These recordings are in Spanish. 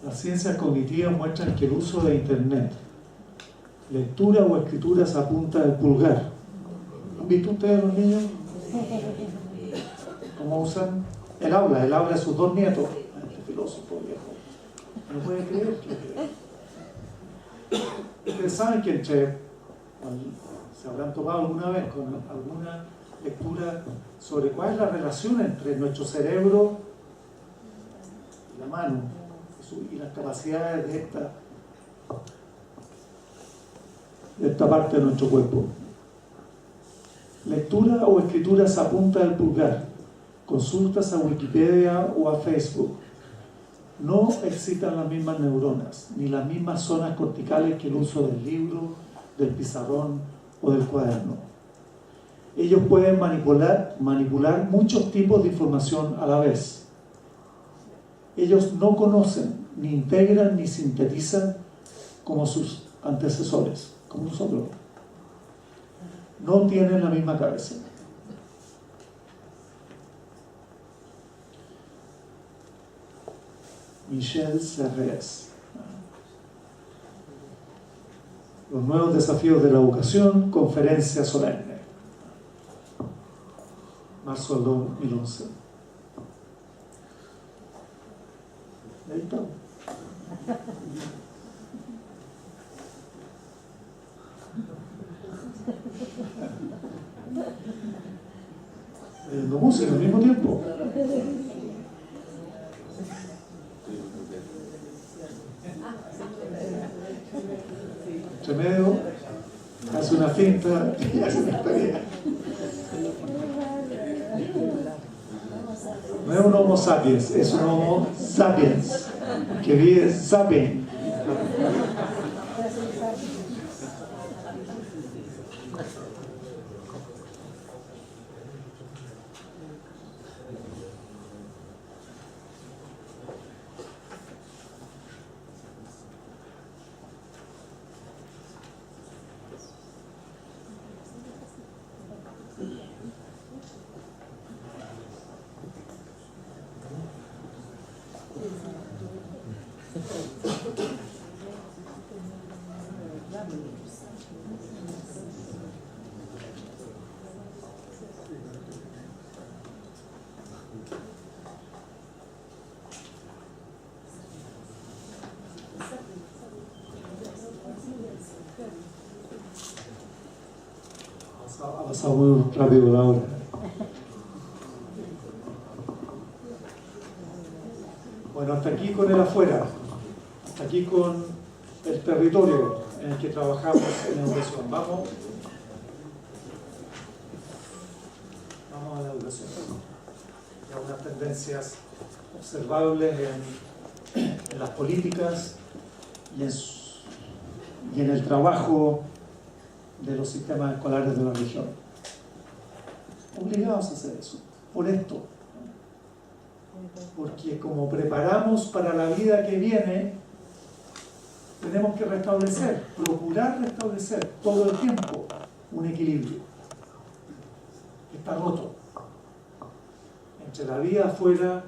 Las ciencias cognitivas muestran que el uso de Internet, lectura o escritura se apunta del pulgar. ¿Han visto ustedes los niños cómo usan el aula de sus dos nietos? Este filósofo viejo no puede creer que ustedes saben que se habrán topado alguna vez con alguna lectura sobre cuál es la relación entre nuestro cerebro y la mano y las capacidades de esta parte de nuestro cuerpo. Lectura o escritura se apunta del pulgar. Consultas a Wikipedia o a Facebook. No excitan las mismas neuronas, ni las mismas zonas corticales que el uso del libro, del pizarrón o del cuaderno. Ellos pueden manipular muchos tipos de información a la vez. Ellos no conocen, ni integran, ni sintetizan como sus antecesores, como nosotros. No tienen la misma cabeza. Michel Serres. Los nuevos desafíos de la educación, conferencia solemne. Marzo del 2011. Ahí está. Leyendo música al mismo tiempo. Entre medio hace una finta y hace una tarea. No es un homo sapiens, es un homo sapiens que vive sapien. Ha pasado muy rápido la hora. Bueno, hasta aquí con el afuera, hasta aquí con el territorio en el que trabajamos en educación. Vamos a la educación. Hay algunas tendencias observables en las políticas y en el trabajo de los sistemas escolares de la región. Obligados a hacer eso, por esto. Porque como preparamos para la vida que viene, tenemos que procurar restablecer todo el tiempo un equilibrio que está roto entre la vida afuera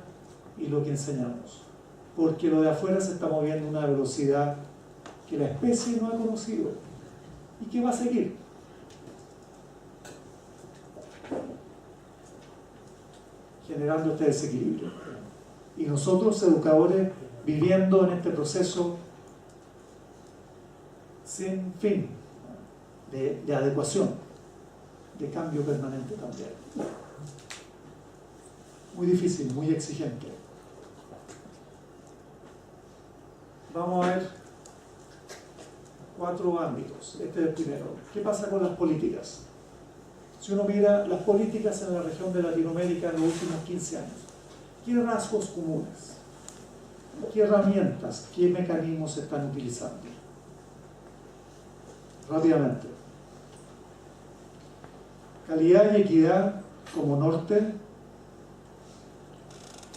y lo que enseñamos. Porque lo de afuera se está moviendo a una velocidad que la especie no ha conocido y que va a seguir. Generando este desequilibrio. Y nosotros, educadores, viviendo en este proceso sin fin de adecuación, de cambio permanente también. Muy difícil, muy exigente. Vamos a ver 4 ámbitos. Este es el primero. ¿Qué pasa con las políticas? Si uno mira las políticas en la región de Latinoamérica en los últimos 15 años, ¿qué rasgos comunes? ¿Qué herramientas, qué mecanismos se están utilizando? Rápidamente. Calidad y equidad como norte,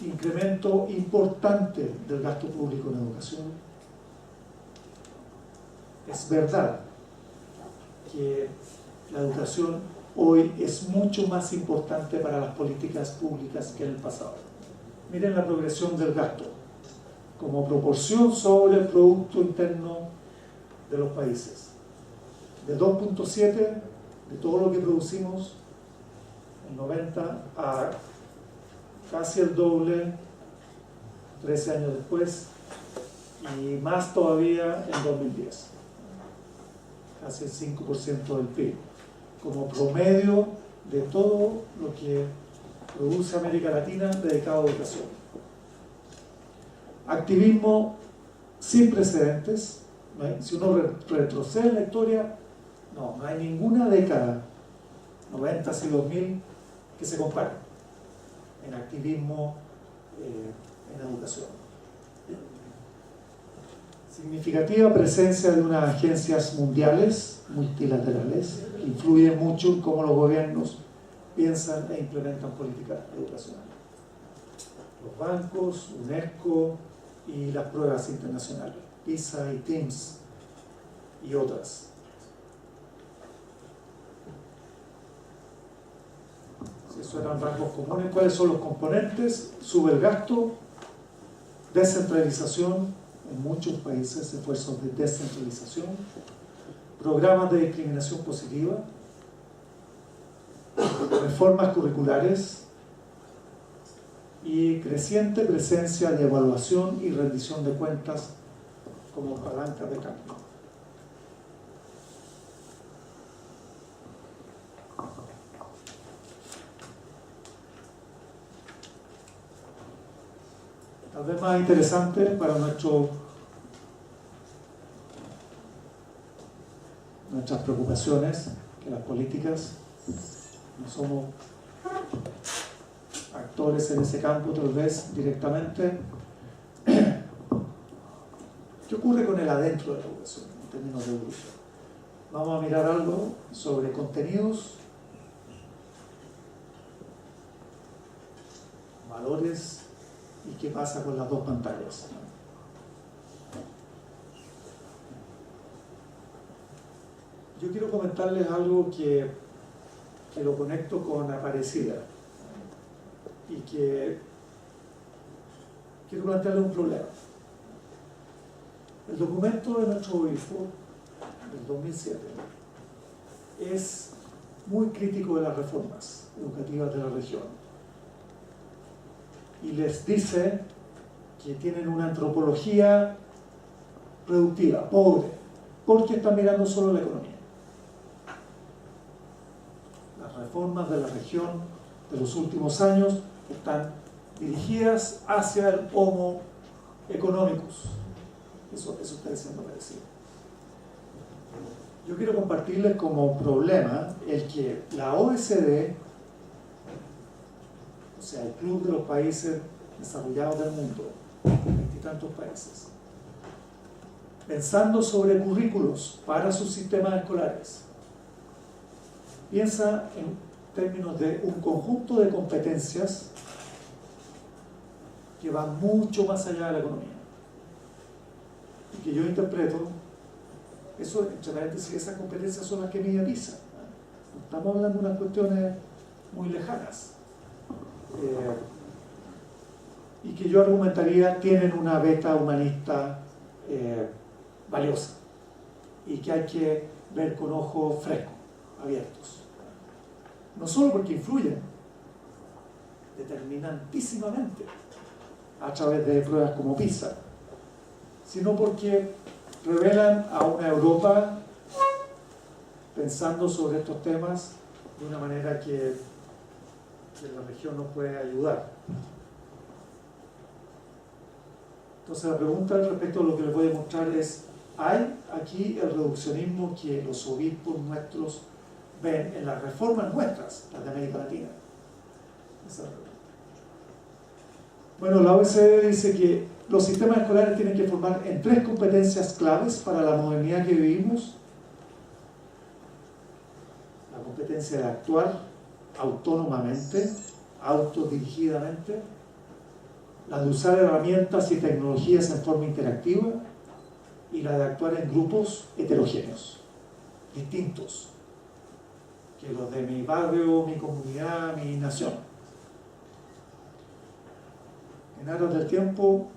incremento importante del gasto público en educación. Es verdad que la educación hoy es mucho más importante para las políticas públicas que en el pasado. Miren la progresión del gasto, como proporción sobre el Producto Interno de los países. De 2.7 de todo lo que producimos en 90 a casi el doble 13 años después, y más todavía en 2010, casi el 5% del PIB, como promedio de todo lo que produce América Latina dedicado a educación. Activismo sin precedentes. Si uno retrocede en la historia, no hay ninguna década, 90 y 2000, que se compare en activismo en educación. Significativa presencia de unas agencias mundiales, multilaterales, que influyen mucho en cómo los gobiernos piensan e implementan políticas educacionales. Los bancos, UNESCO y las pruebas internacionales, PISA y TIMSS y otras. Si eso eran rasgos comunes, ¿cuáles son los componentes? Sube el gasto, descentralización, en muchos países esfuerzos de descentralización, programas de discriminación positiva, reformas curriculares y creciente presencia de evaluación y rendición de cuentas como palanca de cambio. Tal vez más interesante para nuestras preocupaciones que las políticas. No somos actores en ese campo tal vez directamente. ¿Qué ocurre con el adentro de la educación en términos de evolución? Vamos a mirar algo sobre contenidos, valores y qué pasa con las dos pantallas. Yo quiero comentarles algo que lo conecto con Aparecida y que quiero plantearles un problema. El documento de nuestro obispo del 2007 es muy crítico de las reformas educativas de la región y les dice que tienen una antropología productiva, pobre, porque están mirando solo la economía. Las reformas de la región de los últimos años están dirigidas hacia el homo economicus. Eso está diciendo Aparecida. Yo quiero compartirles como problema el que la OECD, o sea, el club de los países desarrollados del mundo, 20 y tantos países, pensando sobre currículos para sus sistemas escolares, piensa en términos de un conjunto de competencias que van mucho más allá de la economía. Y que yo interpreto, eso, entre paréntesis, esas competencias son las que mide PISA. No estamos hablando de unas cuestiones muy lejanas. Y que yo argumentaría tienen una beta humanista valiosa y que hay que ver con ojos frescos, abiertos. No solo porque influyen determinantísimamente a través de pruebas como PISA, sino porque revelan a una Europa pensando sobre estos temas de una manera que la región nos puede ayudar. Entonces la pregunta respecto a lo que les voy a mostrar es: ¿hay aquí el reduccionismo que los obispos nuestros ven en las reformas nuestras, las de América Latina? Bueno, la OECD dice que los sistemas escolares tienen que formar en 3 competencias claves para la modernidad que vivimos: la competencia de actuar autónomamente, autodirigidamente, la de usar herramientas y tecnologías en forma interactiva, y la de actuar en grupos heterogéneos, distintos que los de mi barrio, mi comunidad, mi nación. En aras del tiempo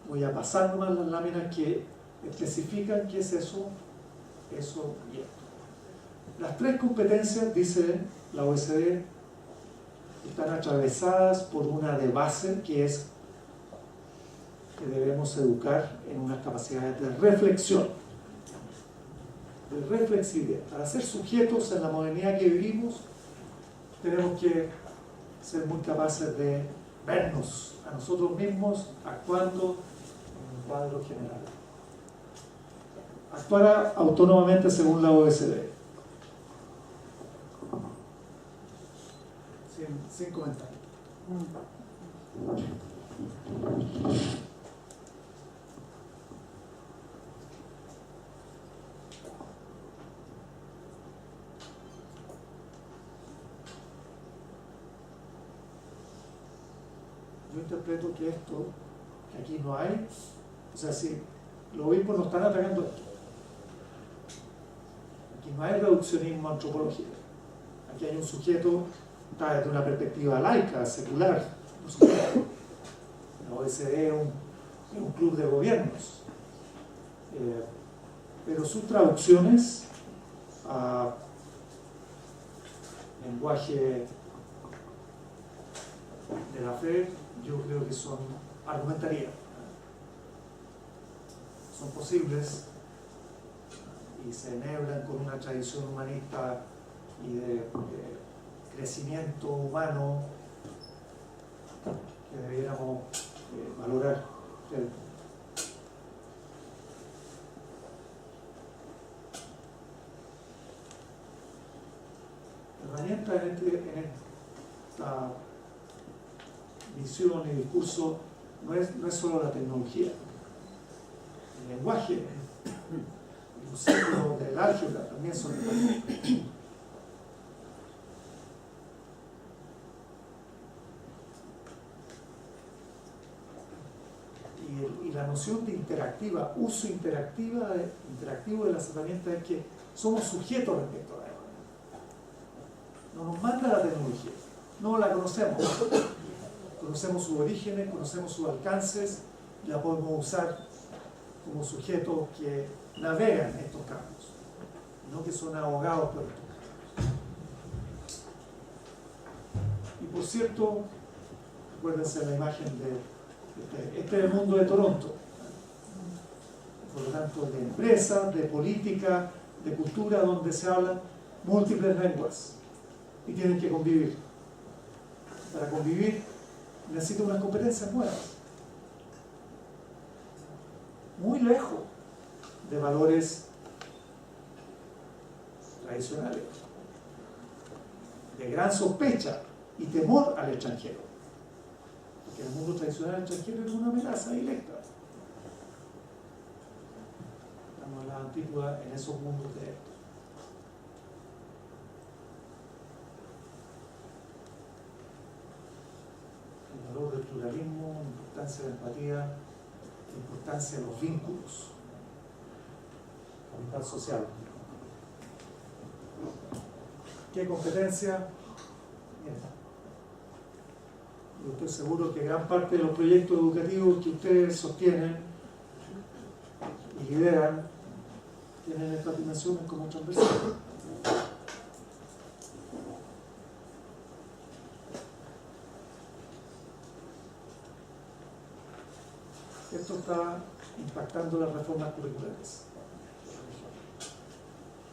Voy a pasar nomás las láminas que especifican qué es eso y esto. Las tres competencias, dice la OECD, están atravesadas por una de base, que es que debemos educar en unas capacidades de reflexión, de reflexividad. Para ser sujetos en la modernidad que vivimos, tenemos que ser muy capaces de vernos a nosotros mismos actuando en un cuadro general. Actuar autónomamente según la OECD. Sin comentario. Yo interpreto que esto, que aquí no hay, o sea, si los obispos no están atacando esto, aquí no hay reduccionismo antropológico, aquí hay un sujeto está desde una perspectiva laica, secular, por supuesto. La OECD es un club de gobiernos, pero sus traducciones a lenguaje de la fe, yo creo que son, argumentaría, son posibles y se enhebran con una tradición humanista y de crecimiento humano que debiéramos valorar. La herramienta en esta visión y discurso no es solo la tecnología, el lenguaje, los ciclos del álgebra también son herramientas. Y la noción de interactiva, uso interactivo de las herramientas es que somos sujetos respecto a la herramienta. No nos manda la tecnología, no la conocemos. Conocemos sus orígenes, conocemos sus alcances, y la podemos usar como sujetos que navegan estos campos, no que son ahogados por estos campos. Y por cierto, acuérdense la imagen de este es el mundo de Toronto, por lo tanto de empresas, de política, de cultura, donde se hablan múltiples lenguas y tienen que convivir. Para convivir necesitan unas competencias nuevas, muy lejos de valores tradicionales, de gran sospecha y temor al extranjero. Que el mundo tradicional extranjero es una amenaza directa. Estamos en la antigua en esos mundos de esto. El valor del pluralismo, la importancia de la empatía, la importancia de los vínculos, capital social. ¿Qué competencia? Bien. Yo estoy seguro que gran parte de los proyectos educativos que ustedes sostienen y lideran tienen estas dimensiones como transversales. Esto está impactando las reformas curriculares.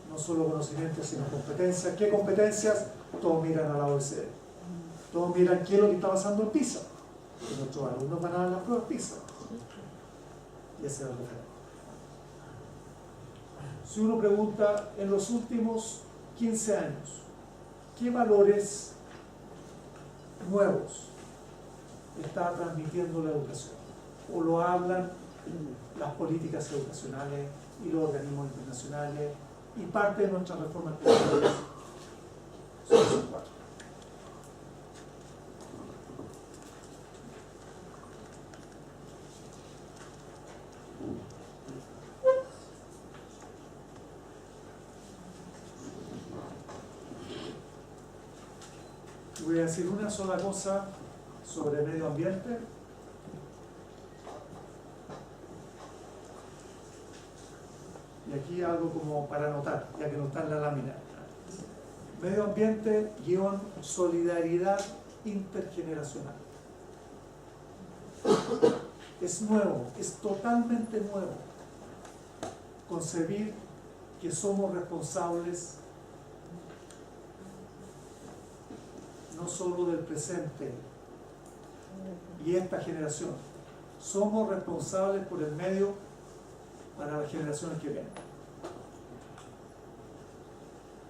No solo conocimientos, sino competencias. ¿Qué competencias? Todos miran a la OECD. Todos miran qué es lo que está pasando en PISA. Y nuestros alumnos van a dar las pruebas PISA. Y ese es el referente. Si uno pregunta, en los últimos 15 años, ¿qué valores nuevos está transmitiendo la educación? ¿O lo hablan las políticas educacionales y los organismos internacionales y parte de nuestras reformas curriculares? Son esos cuatro. Voy a decir una sola cosa sobre medio ambiente. Y aquí algo como para anotar, ya que no está en la lámina. Medio ambiente, solidaridad intergeneracional. Es nuevo, es totalmente nuevo concebir que somos responsables no solo del presente y esta generación, somos responsables por el medio para las generaciones que vienen.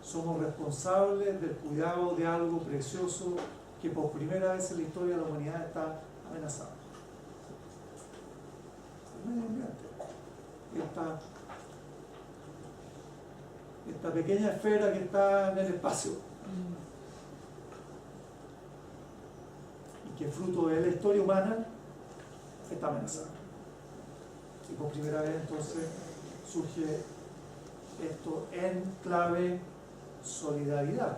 Somos responsables del cuidado de algo precioso que por primera vez en la historia de la humanidad está amenazado. El medio ambiente. Esta pequeña esfera que está en el espacio y que fruto de la historia humana está amenazada. Y por primera vez entonces surge esto en clave solidaridad,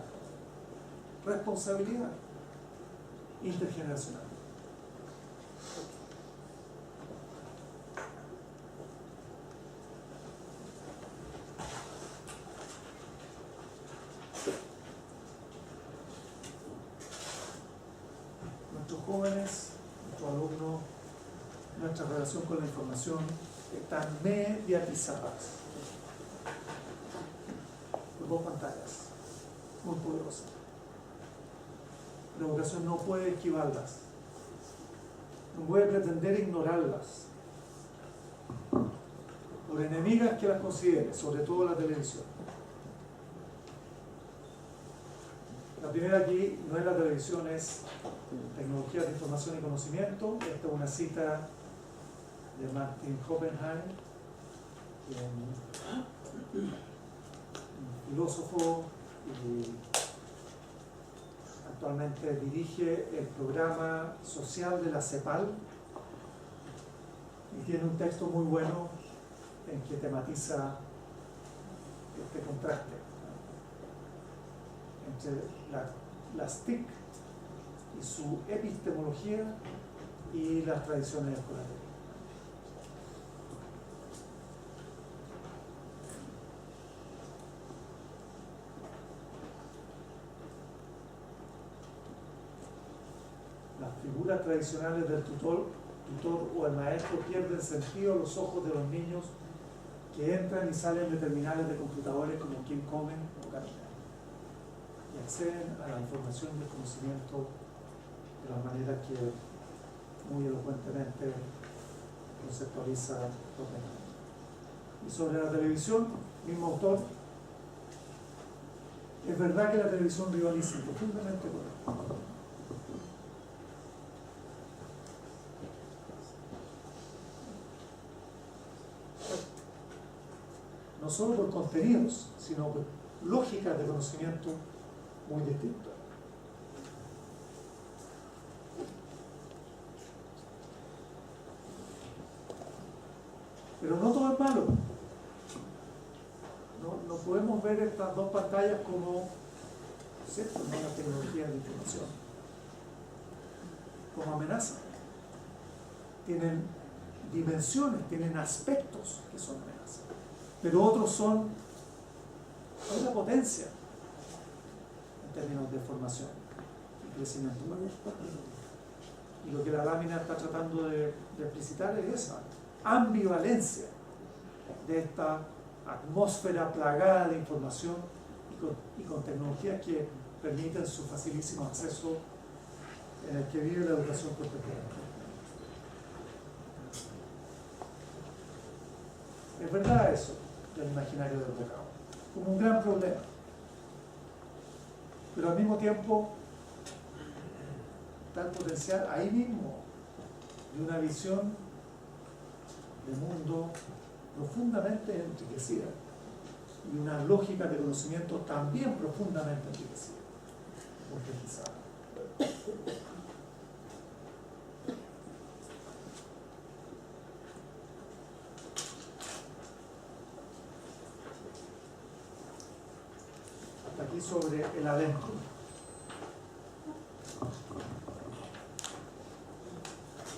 responsabilidad intergeneracional. Nuestros jóvenes, nuestros alumnos, nuestra relación con la información están mediatizadas por dos pantallas muy poderosas. La educación no puede esquivarlas, no puede pretender ignorarlas, por enemigas que las considere, sobre todo la televisión. La primera aquí no es la televisión, es tecnología de información y conocimiento. Esta es una cita de Martin Oppenheim, un filósofo y actualmente dirige el programa social de la CEPAL y tiene un texto muy bueno en que tematiza este contraste entre las TIC y su epistemología y las tradiciones escolares. Las figuras tradicionales del tutor o el maestro pierden sentido a los ojos de los niños que entran y salen de terminales de computadores como quien comen o caminan y acceden a la información y el conocimiento de la manera que muy elocuentemente conceptualiza Oppenheim. Y sobre la televisión, mismo autor, es verdad que la televisión rivaliza profundamente con él. No solo por contenidos, sino por lógicas de conocimiento muy distintas. Pero no todo es malo. No podemos ver estas dos pantallas como, ¿cierto?, no la tecnología de información, como amenaza. Tienen dimensiones, tienen aspectos que son amenazas, pero otros son la potencia en términos de formación y crecimiento humano. Y lo que la lámina está tratando de explicitar es esa ambivalencia de esta atmósfera plagada de información y con tecnologías que permiten su facilísimo acceso en el que vive la educación contemporánea. Es verdad eso del imaginario del bocado, como un gran problema, pero al mismo tiempo está el potencial ahí mismo de una visión de mundo profundamente enriquecida y una lógica de conocimiento también profundamente enriquecida, complejizada. Hasta aquí sobre el adentro.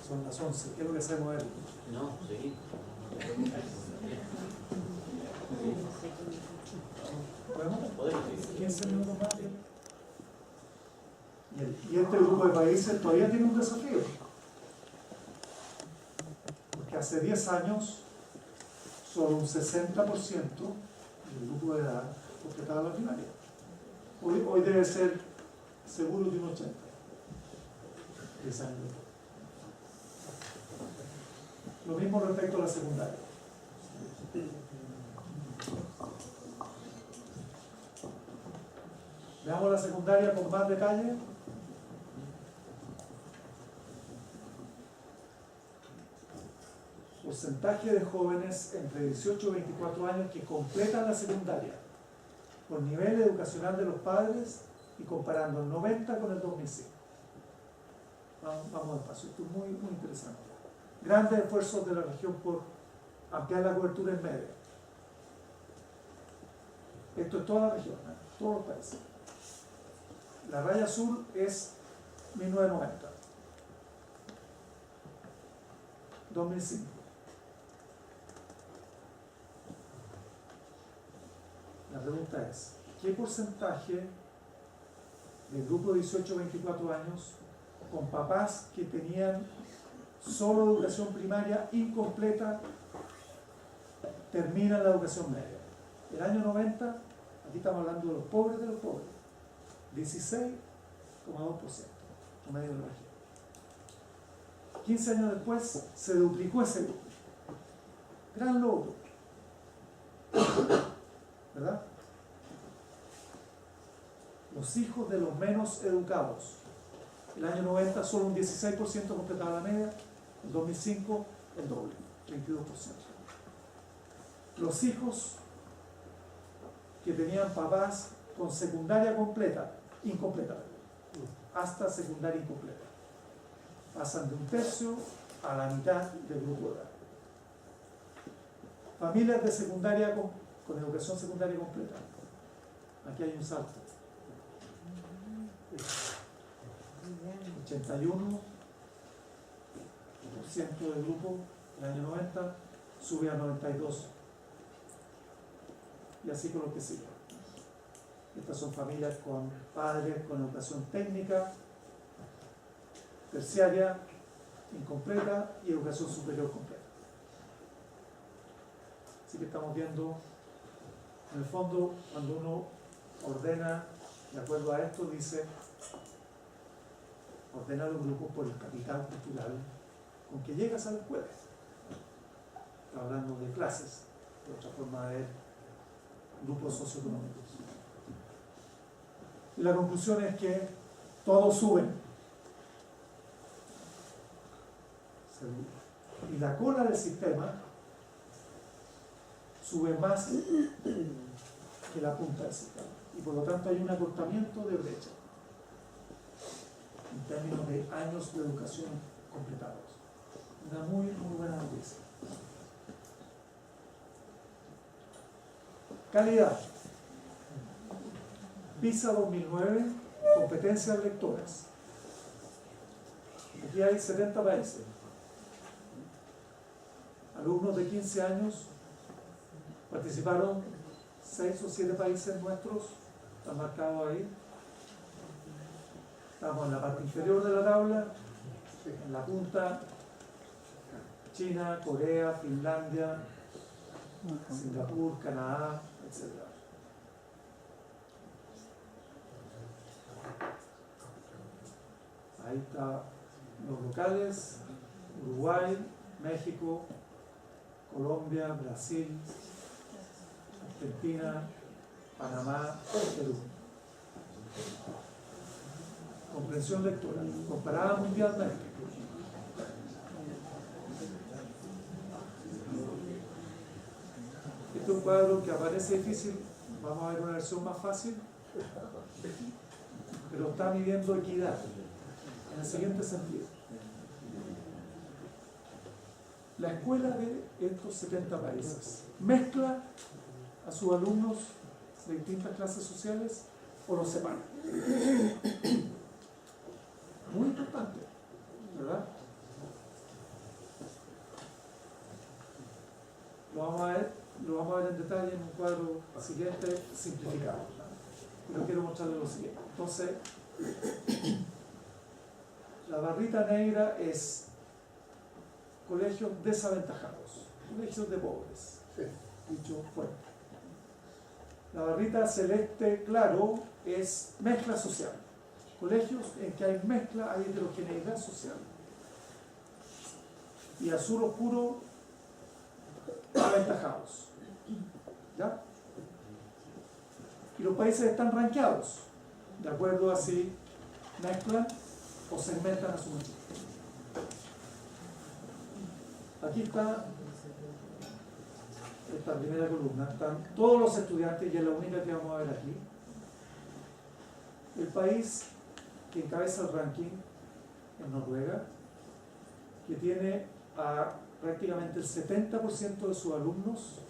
Son las 11. ¿Qué es lo que hacemos, Eric? No, seguí. ¿Podemos? 15 minutos más. Y este grupo de países todavía tiene un desafío. Porque hace 10 años, solo un 60% del grupo de edad completaba la primaria. Hoy debe ser seguro de un 80. 10 años después. Lo mismo respecto a la secundaria. Veamos la secundaria con más detalle. Porcentaje de jóvenes entre 18 y 24 años que completan la secundaria por nivel educacional de los padres y comparando el 90 con el 2005. Vamos despacio, esto es muy interesante. Grandes esfuerzos de la región por ampliar la cobertura en media. Esto es toda la región, todos los países. La raya azul es 1990, 2005. La pregunta es, ¿qué porcentaje del grupo de 18 a 24 años con papás que tenían solo educación primaria incompleta terminan la educación media? El año 90, aquí estamos hablando de los pobres, 16,2%, promedio de la región. 15 años después se duplicó ese grupo. Gran logro, ¿verdad? Los hijos de los menos educados. El año 90 solo un 16% completaba la media, en 2005 el doble, 22%. Los hijos que tenían papás con secundaria completa, incompleta, hasta secundaria incompleta, pasan de un tercio a la mitad del grupo de edad. Familias de secundaria con educación secundaria completa. Aquí hay un salto. 81% del grupo el año 90 sube a 92%. Y así con lo que sigue. Estas son familias con padres con educación técnica, terciaria, incompleta y educación superior completa. Así que estamos viendo, en el fondo, cuando uno ordena, de acuerdo a esto, dice, ordena los grupos por el capital cultural con que llegas a la escuela. Está hablando de clases, de otra forma de grupos socioeconómicos. Y la conclusión es que todos suben. Y la cola del sistema sube más que la punta del sistema. Y por lo tanto hay un acortamiento de brecha en términos de años de educación completados. Una muy buena noticia. Calidad. PISA 2009, competencias lectoras. Aquí hay 70 países. Alumnos de 15 años, participaron 6 o 7 países nuestros, están marcados ahí. Estamos en la parte inferior de la tabla, en la punta, China, Corea, Finlandia, Singapur, Canadá, etc. Ahí están los locales: Uruguay, México, Colombia, Brasil, Argentina, Panamá, Perú. Comprensión lectora, comparada mundialmente. Este es un cuadro que aparece difícil, vamos a ver una versión más fácil, pero está midiendo equidad en el siguiente sentido. La escuela de estos 70 países mezcla a sus alumnos de distintas clases sociales o los separa. Muy importante, ¿verdad? Lo vamos a ver en detalle en un cuadro siguiente simplificado. Pero quiero mostrarles lo siguiente. Entonces, la barrita negra es colegios desaventajados, colegios de pobres, dicho fuerte. La barrita celeste claro es mezcla social, colegios en que hay mezcla, hay heterogeneidad social. Y azul oscuro, aventajados. ¿Ya? Y los países están rankeados, de acuerdo a si mezclan o segmentan a su manera. Aquí está esta primera columna, están todos los estudiantes y es la única que vamos a ver aquí. El país que encabeza el ranking es Noruega, que tiene a prácticamente el 70% de sus alumnos,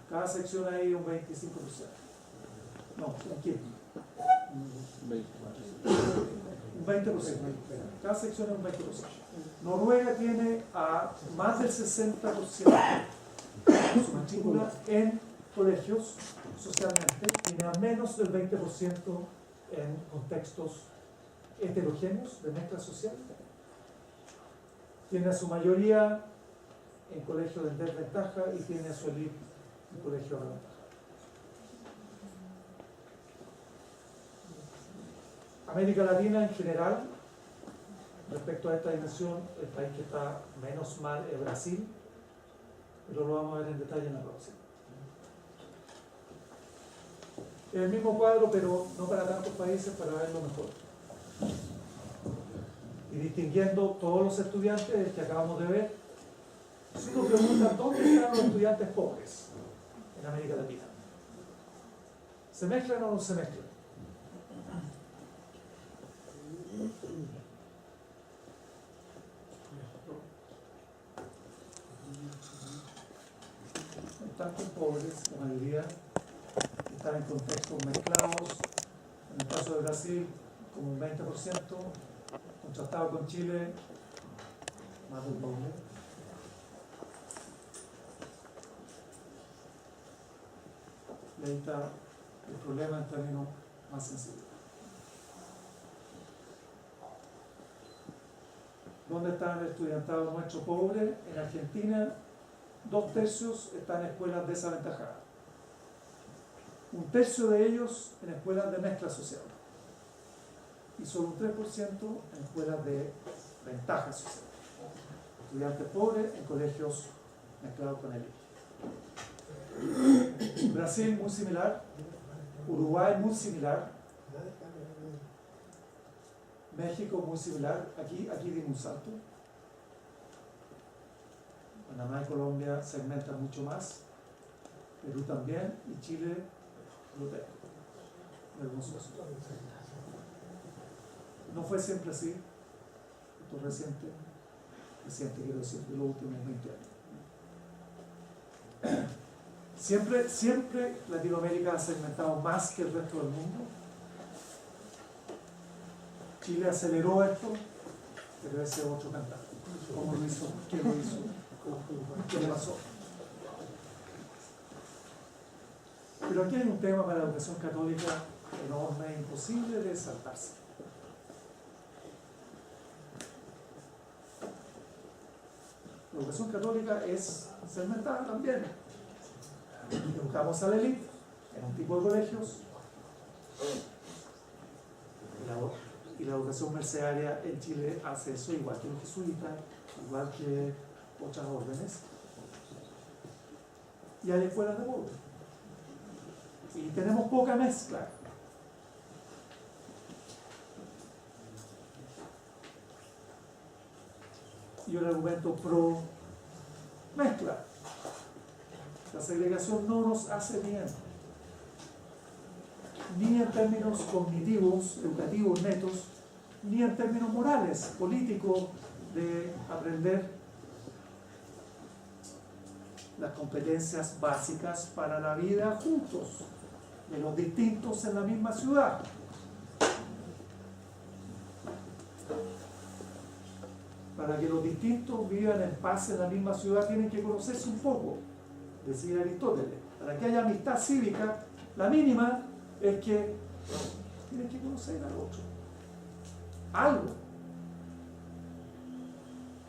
cada sección hay un 25%. No, un 15%. Un 20%. Cada sección es un 20%. Noruega tiene a más del 60% de su matrícula en colegios socialmente, tiene a menos del 20% en contextos heterogéneos de mezcla social, tiene a su mayoría en colegios de desventaja y tiene a su elite en colegios de ventaja. América Latina en general, respecto a esta dimensión, el país que está menos mal es Brasil, pero lo vamos a ver en detalle en la próxima. Es el mismo cuadro, pero no para tantos países, para verlo mejor. Y distinguiendo todos los estudiantes que acabamos de ver, si nos preguntan dónde están los estudiantes pobres en América Latina. ¿Se mezclan o no se mezclan? Tantos pobres, la mayoría están en contextos mezclados, en el caso de Brasil como un 20%, contrastado con Chile, más del doble. Y ahí está el problema en términos más sensibles. ¿Dónde está el estudiantado nuestro pobre? En Argentina, 2/3 están en escuelas desaventajadas. 1/3 de ellos en escuelas de mezcla social. Y solo un 3% en escuelas de ventaja social. Estudiantes pobres en colegios mezclados con élite. Brasil muy similar. Uruguay muy similar. México muy similar. Aquí dimos un salto. Panamá y Colombia segmentan mucho más, Perú también, y Chile lo tengo. Hermoso resultado. No fue siempre así, esto es reciente quiero decir, de los últimos 20 años. Siempre Latinoamérica ha segmentado más que el resto del mundo. Chile aceleró esto, pero ese otro cantante. ¿Cómo lo hizo? ¿Quién lo hizo? ¿Qué le pasó? Pero aquí hay un tema para la educación católica enorme, imposible de saltarse. La educación católica es segmentada también. Educamos a la élite en un tipo de colegios y la educación mercedaria en Chile hace eso igual que los jesuitas, igual que otras órdenes, y hay escuelas de pobres y tenemos poca mezcla. Y un argumento pro mezcla: la segregación no nos hace bien, ni en términos cognitivos, educativos netos, ni en términos morales, políticos, de aprender las competencias básicas para la vida juntos, de los distintos en la misma ciudad. Para que los distintos vivan en paz en la misma ciudad tienen que conocerse un poco, decía Aristóteles. Para que haya amistad cívica, la mínima es que tienes que conocer al otro. Algo.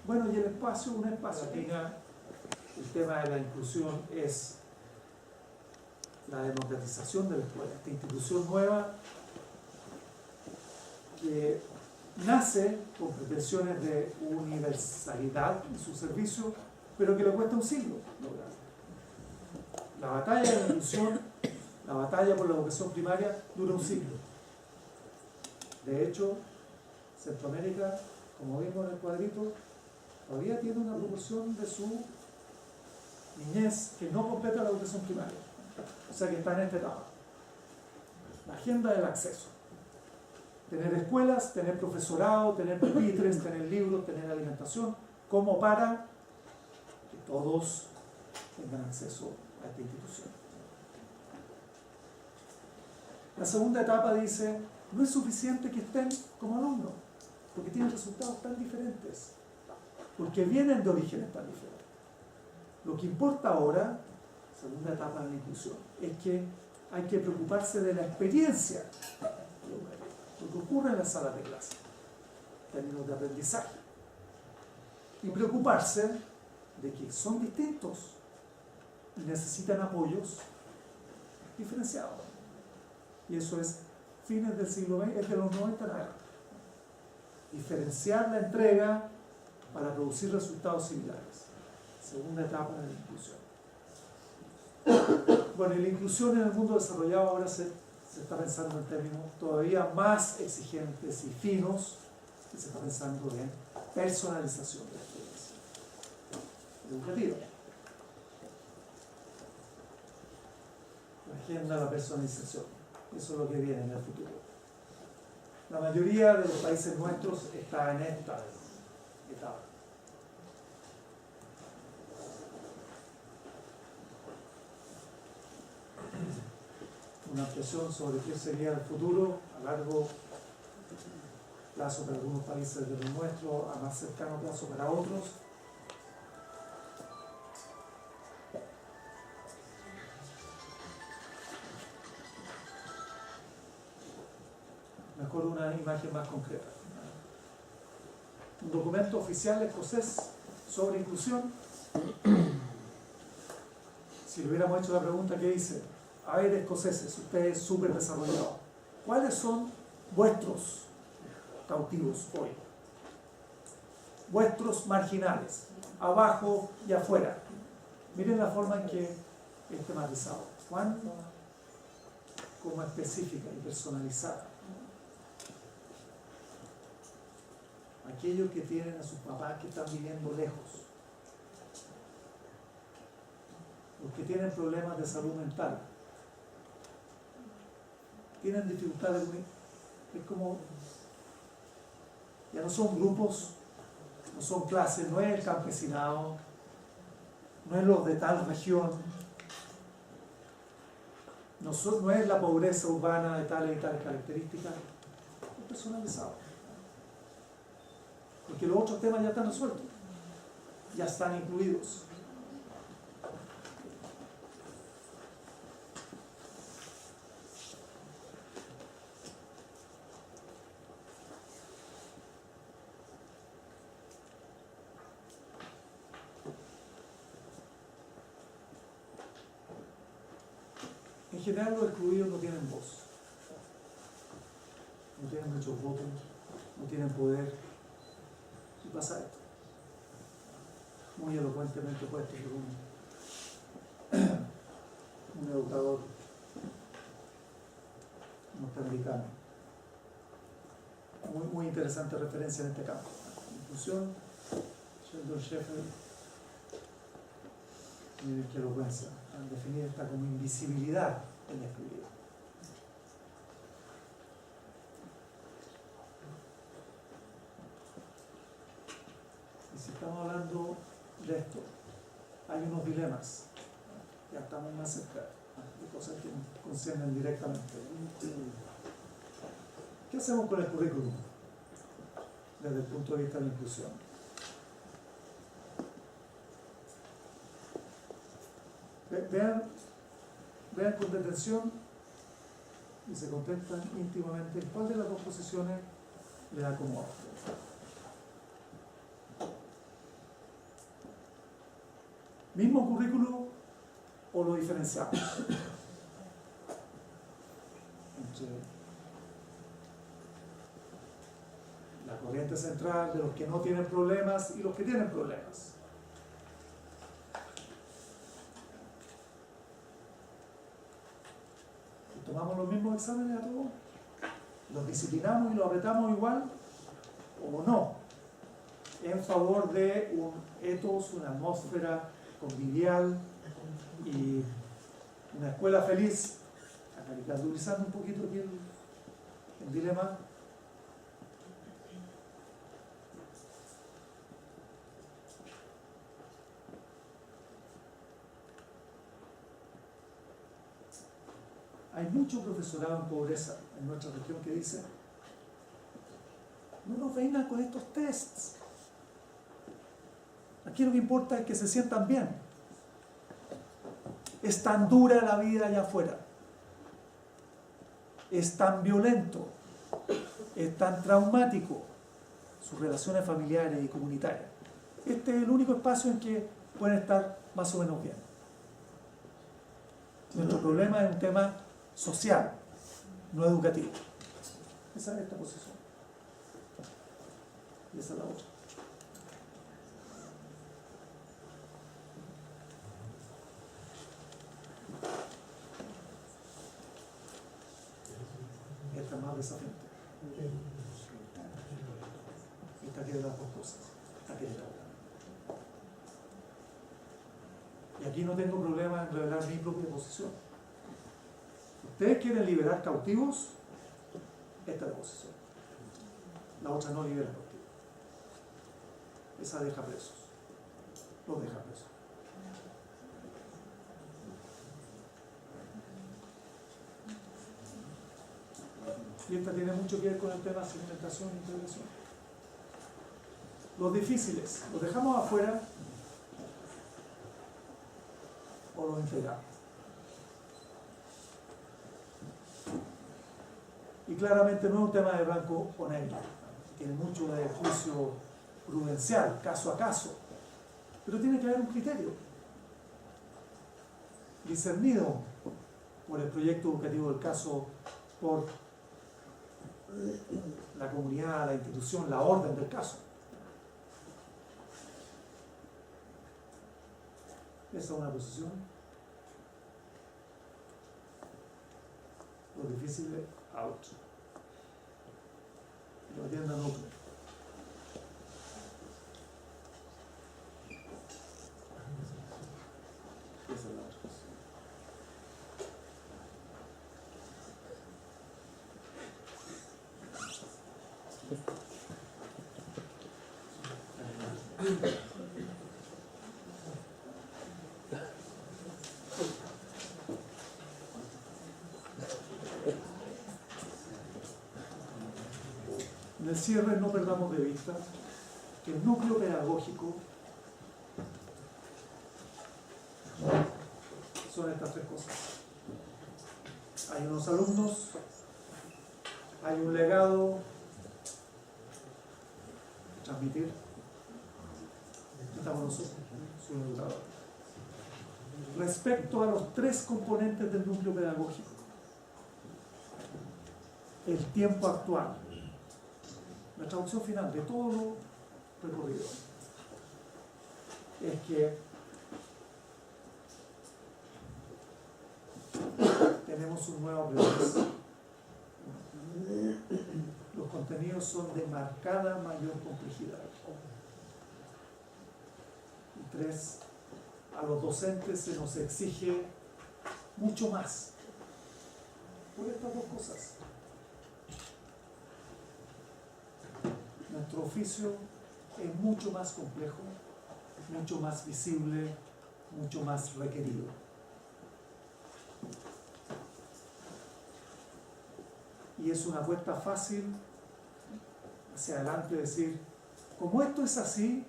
Bueno, y el espacio, un espacio. El tema de la inclusión es la democratización de la escuela, esta institución nueva que nace con pretensiones de universalidad en su servicio, pero que le cuesta un siglo lograr. La batalla de la inclusión, la batalla por la educación primaria, dura un siglo. De hecho, Centroamérica, como vimos en el cuadrito, todavía tiene una proporción de su niñez que no completa la educación primaria. O sea que está en esta etapa. La agenda del acceso. Tener escuelas, tener profesorado, tener pupitres, tener libros, tener alimentación, como para que todos tengan acceso a esta institución. La segunda etapa dice, no es suficiente que estén como alumnos, porque tienen resultados tan diferentes, porque vienen de orígenes tan diferentes. Lo que importa ahora, segunda etapa de la inclusión, es que hay que preocuparse de la experiencia, lo que ocurre en las salas de clase, en términos de aprendizaje, y preocuparse de que son distintos y necesitan apoyos diferenciados. Y eso es fines del siglo XX, es de los 90 en adelante. Diferenciar la entrega para producir resultados similares. Segunda etapa de la inclusión. Bueno, y la inclusión en el mundo desarrollado ahora se está pensando en términos todavía más exigentes y finos, y se está pensando en personalización de la experiencia educativa. La agenda de la personalización, eso es lo que viene en el futuro. La mayoría de los países nuestros está en esta etapa. Una impresión sobre qué sería el futuro a largo plazo para algunos países de los nuestros, a más cercano plazo para otros. Mejor una imagen más concreta. Un documento oficial escocés sobre inclusión. Si le hubiéramos hecho la pregunta que dice, a ver, escoceses, ustedes súper desarrollados, ¿cuáles son vuestros cautivos hoy? Vuestros marginales, abajo y afuera. Miren la forma en que es tematizado. ¿Cuán como específica y personalizada? Aquellos que tienen a sus papás que están viviendo lejos, los que tienen problemas de salud mental, tienen dificultades, es como, ya no son grupos, no son clases, no es el campesinado, no es los de tal región, no es la pobreza urbana de tales y tales características, es personalizado. Porque los otros temas ya están resueltos, ya están incluidos. En general los excluidos no tienen voz, no tienen muchos votos, no tienen poder. Y pasa esto, muy elocuentemente puesto por un educador norteamericano. Muy interesante referencia en este campo. Inclusión, Sheldon Sheffield, miren qué elocuencia, al definir esta como invisibilidad del excluido. Y si estamos hablando de esto, hay unos dilemas, ya estamos más cerca de cosas que nos conciernen directamente. ¿Qué hacemos con el currículum desde el punto de vista de la inclusión? Vean vean con detención y se contestan íntimamente cuál de las dos posiciones le acomoda. ¿Mismo currículo o lo diferenciamos? Entre la corriente central de los que no tienen problemas y los que tienen problemas. ¿Tomamos los mismos exámenes a todos? ¿Los disciplinamos y los apretamos igual? ¿O no? En favor de un ethos, una atmósfera convivial y una escuela feliz, caricaturizando un poquito aquí el dilema. Hay mucho profesorado en pobreza en nuestra región que dice: no nos vengan con estos tests. Aquí lo que importa es que se sientan bien. Es tan dura la vida allá afuera. Es tan violento. Es tan traumático sus relaciones familiares y comunitarias. Este es el único espacio en que pueden estar más o menos bien. Nuestro problema es un tema social, no educativo. Esa es esta posición. Y esa es la otra. Esta es más desafiante. Esta quiere las dos cosas. Esta quiere la otra. Y aquí no tengo problema en revelar mi propia posición. Ustedes quieren liberar cautivos, esta es la posición. La otra no libera cautivos. Esa deja presos. Los deja presos. Y esta tiene mucho que ver con el tema de segmentación e integración. Los difíciles, ¿los dejamos afuera o los integramos? Y claramente no es un tema de blanco o negro, tiene mucho de juicio prudencial, caso a caso, pero tiene que haber un criterio discernido por el proyecto educativo del caso, por la comunidad, la institución, la orden del caso. Esa es una posición. Lo difícil es out. Lo atiendan otro. Esa es la otra posición. En el cierre no perdamos de vista que el núcleo pedagógico son estas tres cosas. Hay unos alumnos, hay un legado que transmitir, estamos nosotros, sus educadores. Respecto a los tres componentes del núcleo pedagógico, el tiempo actual, la traducción final de todo lo recorrido es que tenemos un nuevo aprendiz. Los contenidos son de marcada mayor complejidad. Y tres, a los docentes se nos exige mucho más por estas dos cosas. Nuestro oficio es mucho más complejo, mucho más visible, mucho más requerido. Y es una apuesta fácil hacia adelante decir, como esto es así,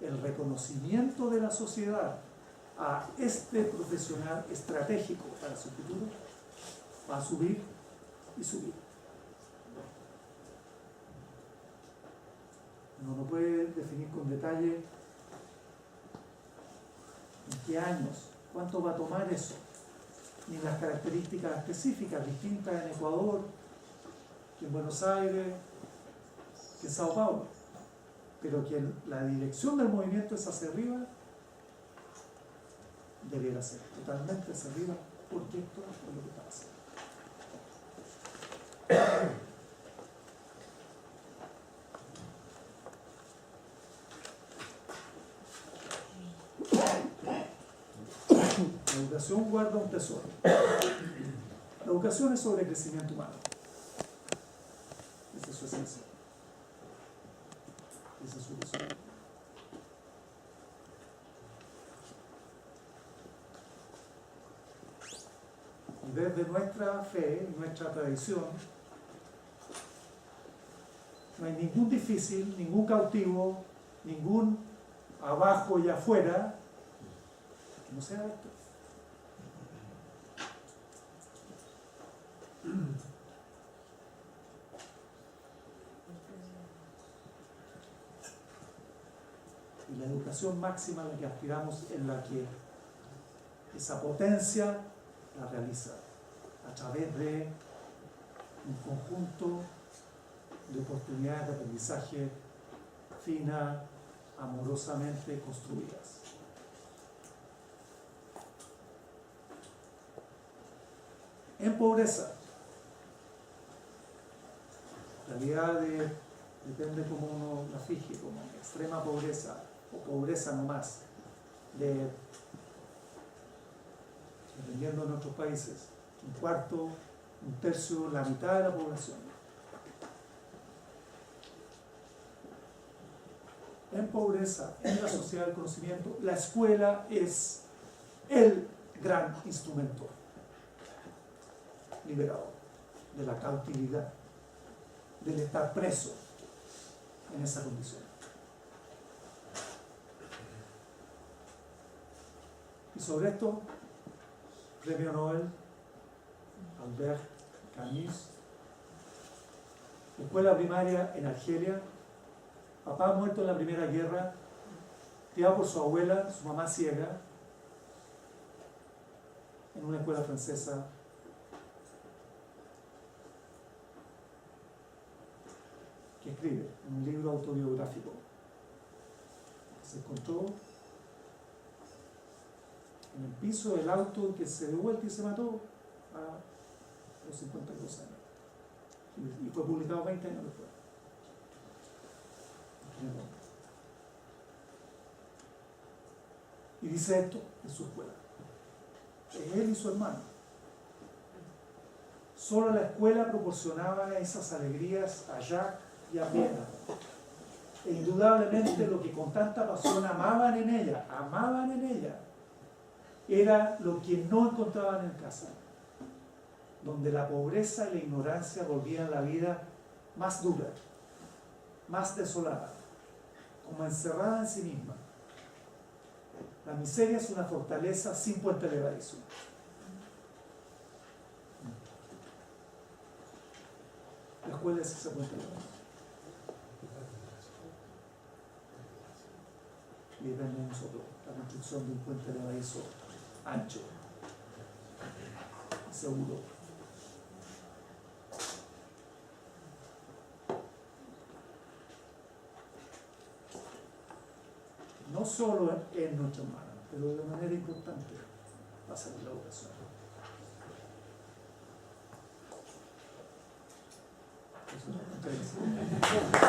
el reconocimiento de la sociedad a este profesional estratégico para su futuro, va a subir y subir. Uno no puede definir con detalle en qué años, cuánto va a tomar eso, ni las características específicas distintas en Ecuador, que en Buenos Aires, que en Sao Paulo, pero que la dirección del movimiento es hacia arriba, debiera ser totalmente hacia arriba, porque esto es lo que está pasando. La educación guarda un tesoro. La educación es sobre crecimiento humano. Esa es su esencia. Esa es su tesoro. Y desde nuestra fe, nuestra tradición, no hay ningún difícil, ningún cautivo, ningún abajo y afuera que no sea esto. Y la educación máxima a la que aspiramos, en la que esa potencia la realiza a través de un conjunto de oportunidades de aprendizaje fina, amorosamente construidas. En pobreza, realidad depende cómo uno la fije, como extrema pobreza o pobreza no más, dependiendo de nuestros países, un cuarto, un tercio, la mitad de la población. En pobreza, en la sociedad del conocimiento, la escuela es el gran instrumento liberador de la cautividad, del estar preso en esa condición. Y sobre esto, Premio Nobel, Albert Camus, escuela primaria en Argelia, papá muerto en la Primera Guerra, criado por su abuela, su mamá ciega, en una escuela francesa. Que escribe en un libro autobiográfico que se encontró en el piso del auto que se dio vuelta y se mató a los 52 años. Y fue publicado 20 años después. Y dice esto en su escuela. Es él y su hermano. Solo la escuela proporcionaba esas alegrías a Jacques y a Viena. E indudablemente lo que con tanta pasión amaban en ella, era lo que no encontraban en casa, donde la pobreza y la ignorancia volvían la vida más dura, más desolada, como encerrada en sí misma. La miseria es una fortaleza sin puente levadizo. La escuela es ese puente levadizo. Y depende de nosotros la construcción de un puente levadizo ancho y seguro. No solo en nuestras manos, pero de manera importante va a ser la educación. Eso es lo que